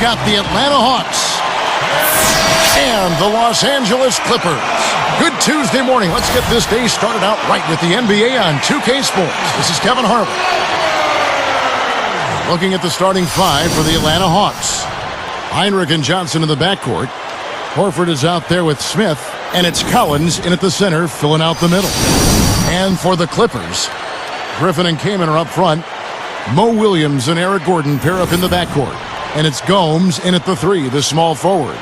got the Atlanta Hawks and the Los Angeles Clippers. Good Tuesday morning. Let's get this day started out right with the NBA on 2K Sports. This is Kevin Harlan. Looking at the starting five for the Atlanta Hawks. Heinrich and Johnson in the backcourt. Horford is out there with Smith, and it's Collins in at the center, filling out the middle. And for the Clippers, Griffin and Kaman are up front. Mo Williams and Eric Gordon pair up in the backcourt. And it's Gomes in at the three, the small forward.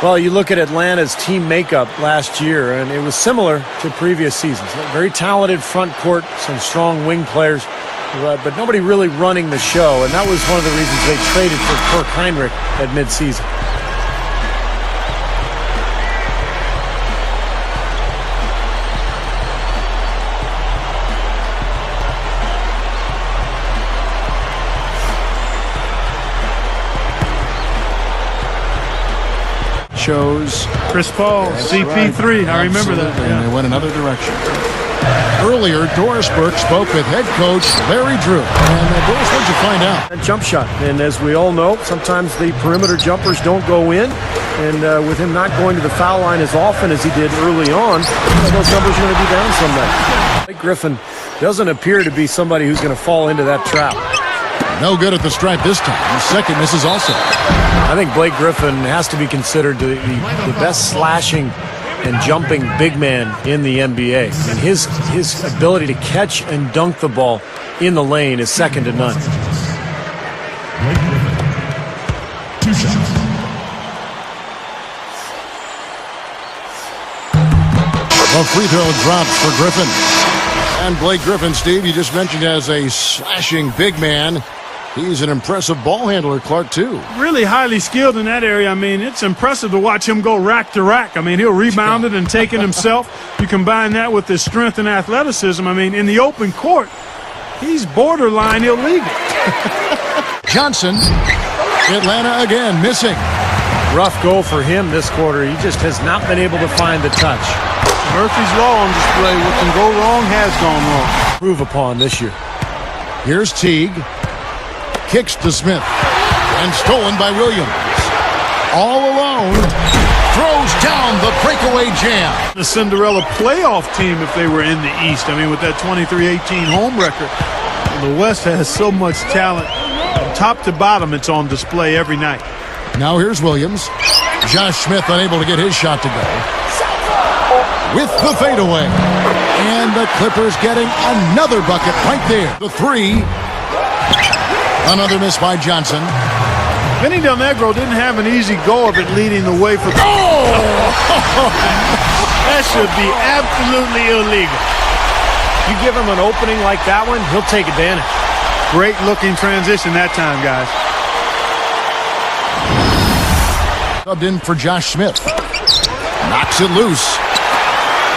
Well, you look at Atlanta's team makeup last year, and it was similar to previous seasons. Very talented front court, some strong wing players, but nobody really running the show, and that was one of the reasons they traded for Kirk Heinrich at midseason. Shows Chris Paul, CP3. Right. I remember that. Yeah. And they went another direction. Earlier, Doris Burke spoke with head coach Larry Drew. And Doris, what'd you find out? A jump shot. And as we all know, sometimes the perimeter jumpers don't go in. And with him not going to the foul line as often as he did early on, those numbers are going to be down some night. Blake Griffin doesn't appear to be somebody who's going to fall into that trap. No good at the stripe this time. The second misses also. I think Blake Griffin has to be considered the best slashing and jumping big man in the NBA. And his ability to catch and dunk the ball in the lane is second to none. Blake Griffin, 2 shots. A free throw drops for Griffin. And Blake Griffin, Steve, you just mentioned as a slashing big man. He's an impressive ball handler, Clark, too. Really highly skilled in that area. I mean, it's impressive to watch him go rack to rack. I mean, he'll rebound it and take it himself. You combine that with his strength and athleticism. I mean, in the open court, he's borderline illegal. Johnson, Atlanta again, missing. Rough goal for him this quarter. He just has not been able to find the touch. Murphy's Law on display. What can go wrong has gone wrong. Prove upon this year. Here's Teague. Kicks to Smith. And stolen by Williams. All alone. Throws down the breakaway jam. The Cinderella playoff team if they were in the East. I mean, with that 23-18 home record. The West has so much talent. From top to bottom, it's on display every night. Now here's Williams. Josh Smith unable to get his shot to go. With the fadeaway. And the Clippers getting another bucket right there. The three. Another miss by Johnson. Vinny Del Negro didn't have an easy go of it leading the way for... Oh! That should be absolutely illegal. You give him an opening like that one, he'll take advantage. Great looking transition that time, guys. Subbed in for Josh Smith. Knocks it loose.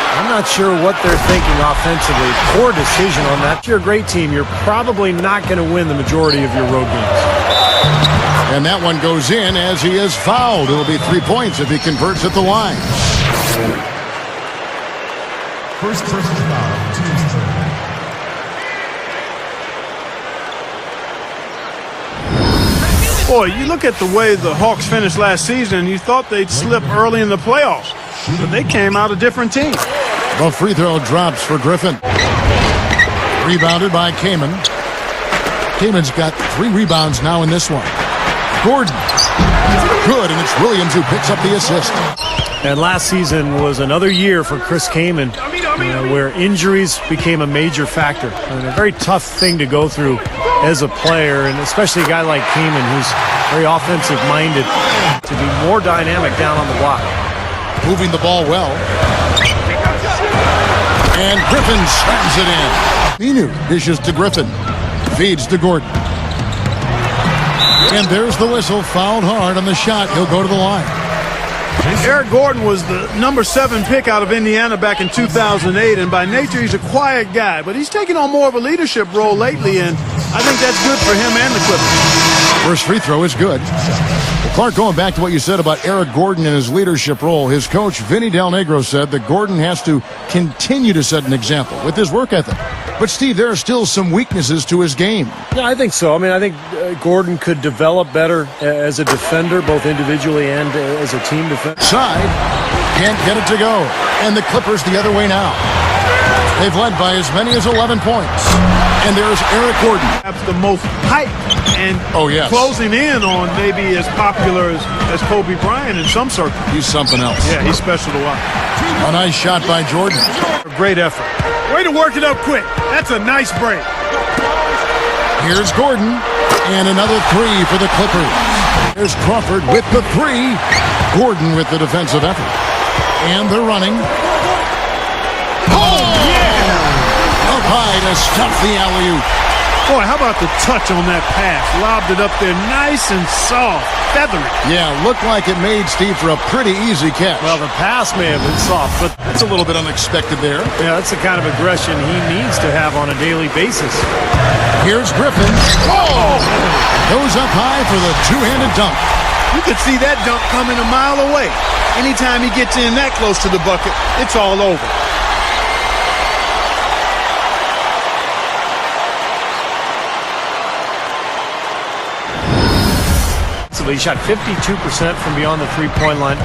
I'm not sure what they're thinking offensively. Poor decision on that. If you're a great team, you're probably not going to win the majority of your road games. And that one goes in as he is fouled. It'll be 3 points if he converts at the line. First personal foul, team's turn. Boy, you look at the way the Hawks finished last season, and you thought they'd slip early in the playoffs. But they came out a different team. The free throw drops for Griffin. Rebounded by Kaman. Kaman's got 3 rebounds now in this one. Gordon. Good, and it's Williams who picks up the assist. And last season was another year for Chris Kaman where injuries became a major factor. And a very tough thing to go through as a player, and especially a guy like Kaman who's very offensive-minded, to be more dynamic down on the block. Moving the ball well. And Griffin slams it in. Minu dishes to Griffin. Feeds to Gordon. And there's the whistle. Fouled hard on the shot. He'll go to the line. Eric Gordon was the number 7 pick out of Indiana back in 2008, and by nature he's a quiet guy, but he's taken on more of a leadership role lately, and I think that's good for him and the Clippers. First free throw is good. The Clark, going back to what you said about Eric Gordon and his leadership role, his coach, Vinny Del Negro, said that Gordon has to continue to set an example with his work ethic. But, Steve, there are still some weaknesses to his game. Yeah, I think so. I mean, I think Gordon could develop better as a defender, both individually and as a team defender. Side, can't get it to go. And the Clippers the other way now. They've led by as many as 11 points. And there's Eric Gordon. Perhaps the most hype and yes. closing in on maybe as popular as Kobe Bryant in some circles. He's something else. Yeah, he's special to watch. A nice shot by Jordan. A great effort. Way to work it up quick. That's a nice break. Here's Gordon. And another three for the Clippers. There's Crawford with the three. Gordon with the defensive effort. And they're running. Up high to stuff the alley-oop. Boy, how about the touch on that pass? Lobbed it up there nice and soft, feathery. Yeah, looked like it made Steve for a pretty easy catch. Well, the pass may have been soft, but It's a little bit unexpected there. yeah, that's the kind of aggression he needs to have on a daily basis. Here's Griffin. Oh! Goes up high for the two-handed dunk. You could see that dunk coming a mile away. Anytime he gets in that close to the bucket, it's all over. He shot 52% from beyond the three-point line,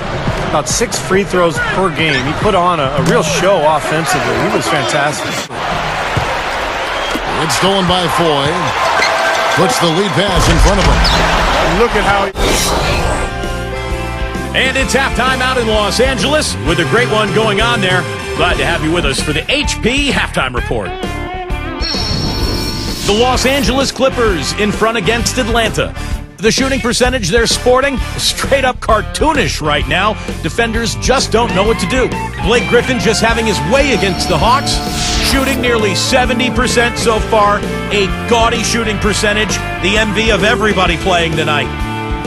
about 6 free throws per game. He put on a real show offensively. He was fantastic. It's stolen by Foy. Puts the lead pass in front of him. And look at how he... And it's halftime out in Los Angeles with a great one going on there. Glad to have you with us for the HP Halftime Report. The Los Angeles Clippers in front against Atlanta. The shooting percentage they're sporting, straight up cartoonish right now. Defenders just don't know what to do. Blake Griffin just having his way against the Hawks, shooting nearly 70% so far, a gaudy shooting percentage, the envy of everybody playing tonight.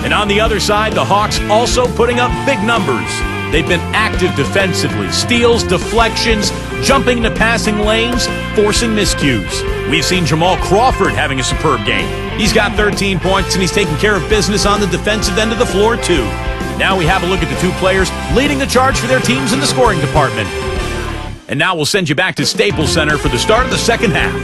And on the other side, the Hawks also putting up big numbers. They've been active defensively, steals, deflections, jumping into passing lanes, forcing miscues. We've seen Jamal Crawford having a superb game. He's got 13 points, and he's taking care of business on the defensive end of the floor, too. Now we have a look at the two players leading the charge for their teams in the scoring department. And now we'll send you back to Staples Center for the start of the second half.